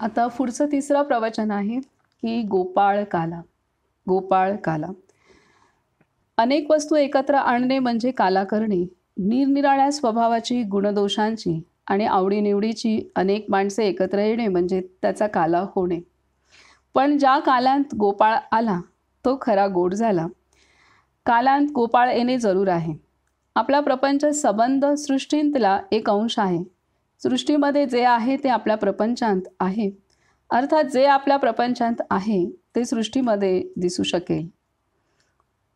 आता पुढचं तिसरं प्रवचन आहे की गोपाळ काला. गोपाळ काला. अनेक वस्तू एकत्र आणणे म्हणजे काला करणे. निरनिराळ्या स्वभावाची, गुणदोषांची आणि आवडीनिवडीची अनेक माणसे एकत्र येणे म्हणजे त्याचा काला होणे. पण ज्या कालांत गोपाळ आला तो खरा गोड झाला. कालांत गोपाळ येणे जरूर आहे. आपला प्रपंच संबंध सृष्टींतला एक अंश आहे. सृष्टीमध्ये जे आहे ते आपल्या प्रपंचांत आहे. अर्थात जे आपल्या प्रपंचांत आहे ते सृष्टीमध्ये दिसू शकेल.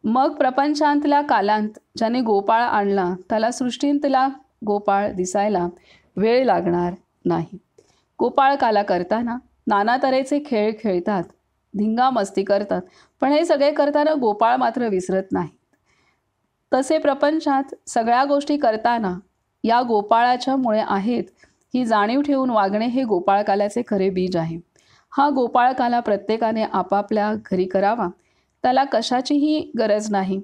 मग प्रपंचांतल्या कालांत ज्याने गोपाळ आणला त्याला सृष्टींतला गोपाळ दिसायला वेळ लागणार नाही. गोपाळ काला करताना नाना तऱ्हेचे खेळ खेळतात, धिंगा मस्ती करतात, पण हे सगळे करताना गोपाळ मात्र विसरत नाहीत. तसे प्रपंचात सगळ्या गोष्टी करताना या गोपाळाच्या मुळे आहेत ही जाणीव ठेवून वागणे हे गोपाळकाल्याचे खरे बीज आहे. हा गोपाळकाला प्रत्येकाने आपापल्या घरी करावा. त्याला कशाचीही गरज नाही.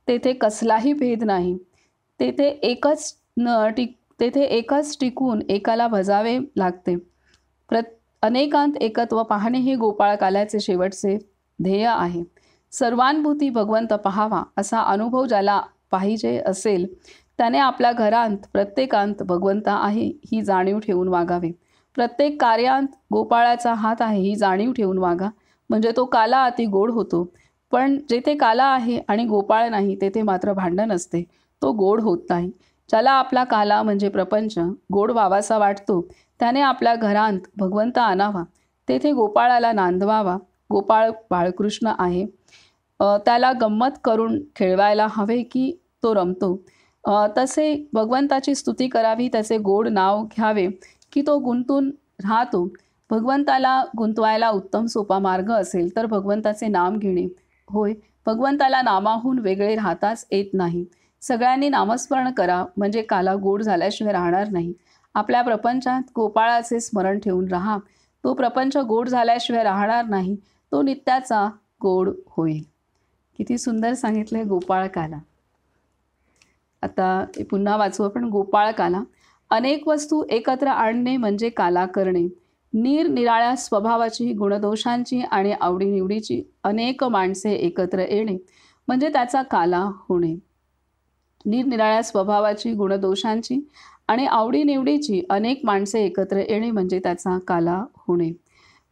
तेथे कसलाही भेद नाही. तेथे एकच टिकून एकाला भजावे लागते. अनेकांत एकत्व पाहणे हे गोपाळकाल्याचे शेवटचे ध्येय आहे. सर्वानुभूती भगवंत पाहावा असा अनुभव ज्याला पाहिजे असेल त्याने आपल्या घरांत प्रत्येकांत भगवंत आहे ही जाणीव ठेवून वागावे. प्रत्येक कार्यांत गोपाळाचा हात आहे ही जाणीव ठेवून वागा, म्हणजे तो काला अति गोड होतो. पण जेथे काला आहे आणि गोपाळ नाही तेथे मात्र भांडण असते, तो गोड होत नाही. ज्याला आपला काला म्हणजे प्रपंच गोड व्हावासा वाटतो त्याने आपल्या घरांत भगवंत आणावा, तेथे गोपाळाला नांदवावा. गोपाळ बाळकृष्ण आहे, त्याला गंमत करून खेळवायला हवे की तो रमतो. तसे भगवंताची स्तुती करावी, त्याचे गोड नाव घ्यावे की तो गुंतून राहतो. भगवंताला गुंतवायला उत्तम सोपा मार्ग असेल तर भगवंताचे नाम घेणे होय. भगवंताला नामाहून वेगळे राहताच येत नाही. सगळ्यांनी नामस्मरण करा म्हणजे काला गोड झाल्याशिवाय राहणार नाही. आपल्या प्रपंचात गोपाळाचे स्मरण ठेवून राहा. तो प्रपंच गोड झाल्याशिवाय राहणार नाही, तो नित्याचा गोड होईल. किती सुंदर सांगितलंय गोपाळ काला. आता पुन्हा वाचू आपण. गोपाळ काला. अनेक वस्तू एकत्र आणणे म्हणजे काला करणे. निरनिराळ्या स्वभावाची, गुणदोषांची आणि आवडीनिवडीची अनेक माणसे एकत्र येणे म्हणजे त्याचा काला होणे. निरनिराळ्या स्वभावाची, गुणदोषांची आणि आवडीनिवडीची अनेक माणसे एकत्र येणे म्हणजे त्याचा काला होणे.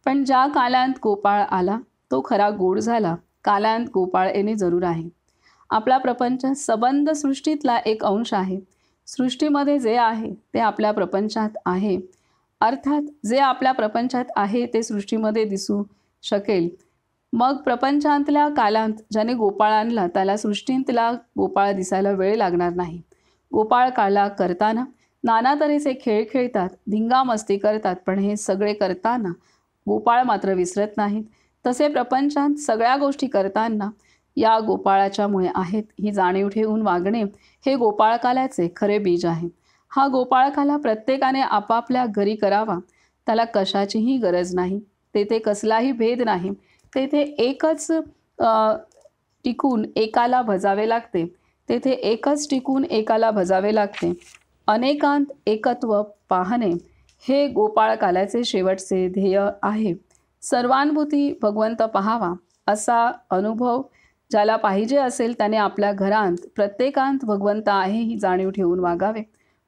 पण ज्या कालांत गोपाळ आला तो खरा गोड झाला. कालांत गोपाळ येणे जरूर आहे. आपला प्रपंच संबंध सृष्टीतला एक अंश आहे. सृष्टीमध्ये जे आहे ते आपल्या प्रपंचात आहे. अर्थात जे आपल्या प्रपंचात आहे ते सृष्टीमध्ये दिसू शकेल. मग प्रपंचांतल्या कालांत ज्याने गोपाळ आणला त्याला सृष्टींतला गोपाळ दिसायला वेळ लागणार नाही. गोपाळ काला करताना नाना तऱ्हेचे खेळ खेळतात, धिंगा मस्ती करतात, पण हे सगळे करताना गोपाळ मात्र विसरत नाहीत. तसे प्रपंचात सगळ्या गोष्टी करताना या गोपाळाच्या मुळे आहेत ही जाणीव ठेवून वागणे हे गोपाळकाल्याचे खरे बीज आहे. हा गोपाळकाला प्रत्येकाने आपापल्या घरी करावा. त्याला कशाचीही गरज नाही. तेथे कसलाही भेद नाही. तेथे एकच टिकून एकाला भजावे लागते. तेथे एकच टिकून एकाला भजावे लागते. अनेकांत एकत्व पाहणे हे गोपाळकाल्याचे शेवटचे ध्येय आहे. सर्वानुभूती भगवंत पाहावा असा अनुभव ज्याला पाहिजे असेल त्याने आपल्या घरांत प्रत्येकांत भगवंत आहे ही जाणीव ठेवून वागावे.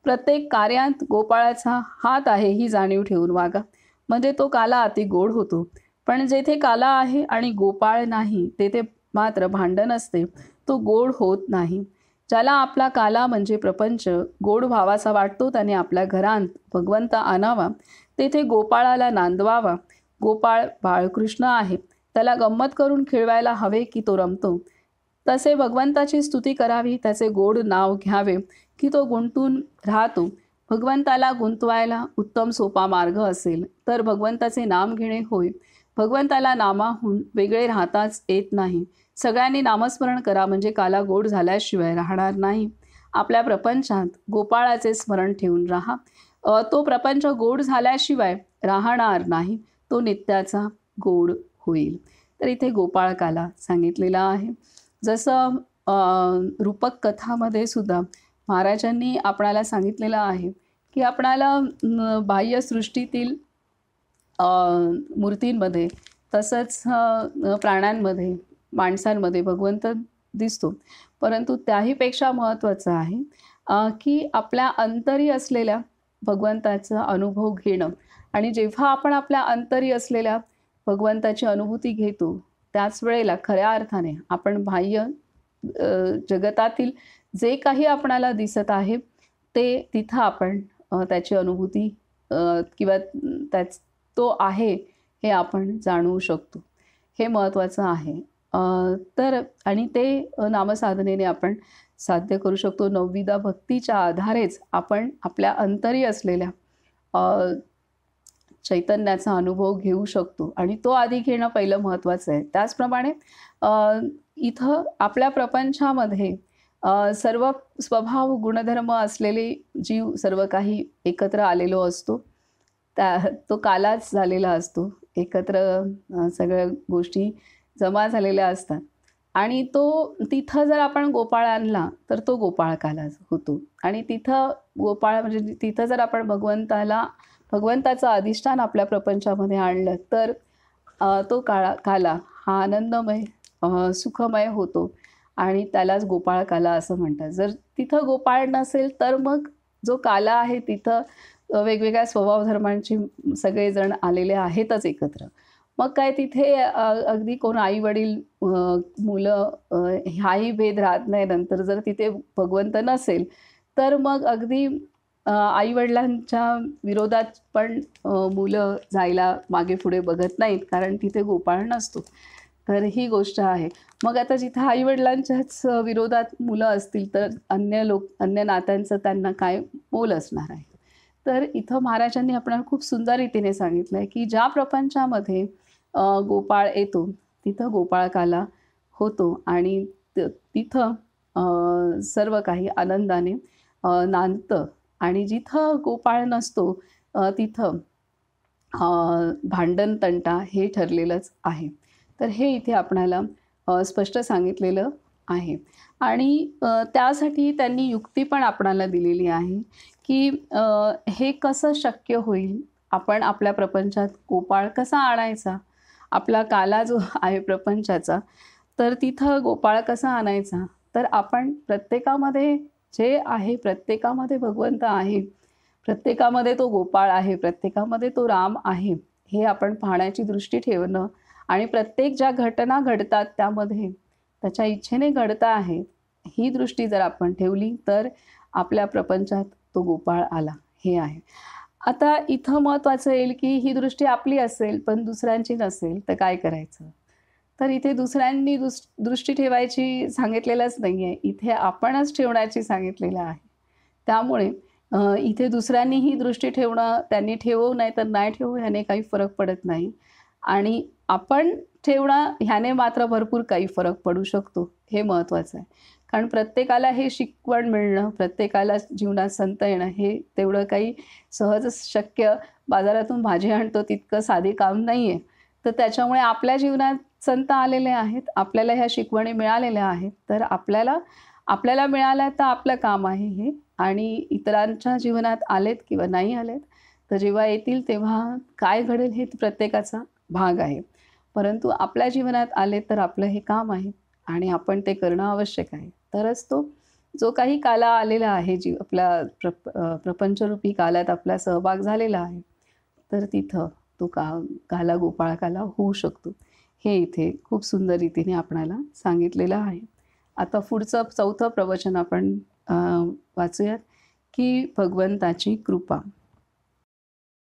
प्रत्येक कार्यांत गोपाळाचा हात आहे ही जाणीव ठेवून वागा, म्हणजे तो काला अति गोड होतो. पण जेथे काला आहे आणि गोपाळ नाही तेथे मात्र भांडण असते, तो गोड होत नाही. ज्याला आपला काला म्हणजे प्रपंच गोड व्हावासा वाटतो त्याने आपल्या घरांत भगवंत आणावा, तेथे गोपाळाला नांदवावा. गोपाळ बाळकृष्ण आहे, त्याला गंमत करून खेळवायला हवे की तो रमतो. तसे भगवंताची स्तुती करावी, त्याचे गोड नाव घ्यावे की तो गुंतून राहतो. भगवंताला गुंतवायला उत्तम सोपा मार्ग असेल तर भगवंताचे नाम घेणे होय. भगवंताला नामाहून वेगळे राहताच येत नाही. सगळ्यांनी नामस्मरण करा म्हणजे काला गोड झाल्याशिवाय राहणार नाही. आपल्या प्रपंचात गोपाळाचे स्मरण ठेवून राहा. तो प्रपंच गोड झाल्याशिवाय राहणार नाही, तो नित्याचा गोड होईल. तर इथे गोपाळ काला सांगितलेला आहे. जसं रूपक कथामध्ये सुद्धा महाराजांनी आपणाला सांगितलेलं आहे की आपणाला बाह्यसृष्टीतील मूर्तींमध्ये तसंच प्राण्यांमध्ये, माणसांमध्ये भगवंत दिसतो. परंतु त्याहीपेक्षा महत्त्वाचं आहे की आपल्या अंतरी असलेल्या भगवंताचा अनुभव घेणं. आणि जेव्हा आपण आपल्या अंतरी असलेल्या भगवंताची अनुभूती घेतो, त्याच वेळेला खऱ्या अर्थाने आपण बाह्य जगतातील जे काही आपणाला दिसत आहे, ते तिथं आपण त्याची अनुभूती किंवा त्याच तो आहे हे आपण जाणवू शकतो. हे महत्त्वाचं आहे. अ, तर आणि ते नामसाधनेने आपण साध्य करू शकतो. नवविधा भक्तीच्या आधारेच आपण आपल्या अंतरी असलेल्या चैतन्याचा अनुभव घेऊ शकतो आणि तो आधी घेणं पहिलं महत्त्वाचं आहे. त्याचप्रमाणे अ, इथं आपल्या प्रपंचामध्ये सर्व स्वभाव, गुणधर्म असलेले जीव सर्व काही एकत्र आलेलो असतो. तो कालाच झालेला असतो. एकत्र सगळ्या गोष्टी जमा झालेल्या असतात आणि तिथं जर आपण गोपाळ आणला, तर तो गोपाळ कालाच होतो आणि तिथं गोपाळ म्हणजे तिथं जर आपण भगवंताचं अधिष्ठान आपल्या प्रपंचामध्ये आणलं, तर तो काला हा आनंदमय, सुखमय होतो आणि त्यालाच गोपाळ काला असं म्हणतात. जर तिथं गोपाळ नसेल, तर मग जो काला आहे तिथं वेगवेगळ्या स्वभाव धर्मांचे सगळेजण आलेले आहेतच एकत्र. मग काय तिथे अगदी कोण आई-वडील, मुलं, हाही भेद राहत नाही. नंतर जर तिथे भगवंत नसेल, तर मग अगदी आई-वडिलांच्या विरोधात पण मुलं जायला मागे-पुढे बघत नाहीत, कारण तिथे गोपाळ नसतो. तर ही गोष्ट आहे. मग आता जिथं आई-वडिलांच्याच विरोधात मुलं असतील, तर अन्य नात्यांचं त्यांना काय मोल असणार आहे. तर इथं महाराजांनी आपल्याला खूप सुंदर रीतीने सांगितलं आहे, की ज्या प्रपंचामध्ये गोपाळ येतो, तिथं गोपाळकाला होतो आणि तिथं सर्व काही आनंदाने नांदतं आणि जिथं गोपाळ नसतो तिथं भांडण तंटा हे ठरलेलंच आहे. तर हे इथे आपणाला स्पष्ट सांगितलेलं आहे आणि त्यासाठी त्यांनी युक्ती पण आपणाला दिलेली आहे, की हे कसं शक्य होईल? आपण आपल्या प्रपंचात गोपाळ कसा आणायचा? आपला काला जो आहे प्रपंचाचा, तर तिथं गोपाळ कसा आणायचा? तर आपण प्रत्येकामध्ये जे आहे, प्रत्येकामध्ये भगवंत आहे, प्रत्येकामध्ये तो गोपाळ आहे, प्रत्येकामध्ये तो राम आहे, हे आपण पाहण्याची दृष्टी ठेवणं आणि प्रत्येक ज्या घटना घडतात त्यामध्ये त्याच्या इच्छेने घडता आहेत, ही दृष्टी जर आपण ठेवली, तर आपल्या प्रपंचात तो गोपाळ आला, हे आहे. आता इथं महत्त्वाचं येईल, की ही दृष्टी आपली असेल, पण दुसऱ्यांची नसेल, तर काय करायचं? तर इथे दुसऱ्यांनी दृष्टी ठेवायची सांगितलेलंच नाही आहे. इथे आपणच ठेवण्याची सांगितलेलं आहे. त्यामुळे इथे दुसऱ्यांनी ही दृष्टी ठेवणं, त्यांनी ठेवू नाही तर नाही ठेवू ह्याने काही फरक पडत नाही आणि आपण ठेवणं ह्याने मात्र भरपूर काही फरक पडू शकतो. हे महत्त्वाचं आहे. कारण प्रत्येकाला हे शिकवण मिळणं, प्रत्येकाला जीवनात संत येणं हे तेवढं काही सहज शक्य बाजारातून भाजी आणतो तितकं साधे काम नाही आहे. तर त्याच्यामुळे आपल्या जीवनात संत आलेले आहेत, आपल्याला ह्या शिकवणी मिळालेल्या आहेत. तर आपल्याला मिळाल्या तर आपलं काम आहे हे आणि इतरांच्या जीवनात आलेत किंवा नाही आलेत, तर जेव्हा येतील तेव्हा काय घडेल हे प्रत्येकाचा भाग आहे. परंतु आपल्या जीवनात आले तर आपलं हे काम आहे आणि आपण ते करणं आवश्यक आहे. तरच तो जो काही काला आलेला आहे, आपल्या प्रपंचरूपी कालात आपला सहभाग झालेला आहे, तर तिथं तो काला गोपाळ काला होऊ शकतो. हे इथे खूप सुंदर रीतीने आपणाला सांगितलेलं आहे. आता पुढचं 4थं प्रवचन आपण वाचूयात, की भगवंताची कृपा.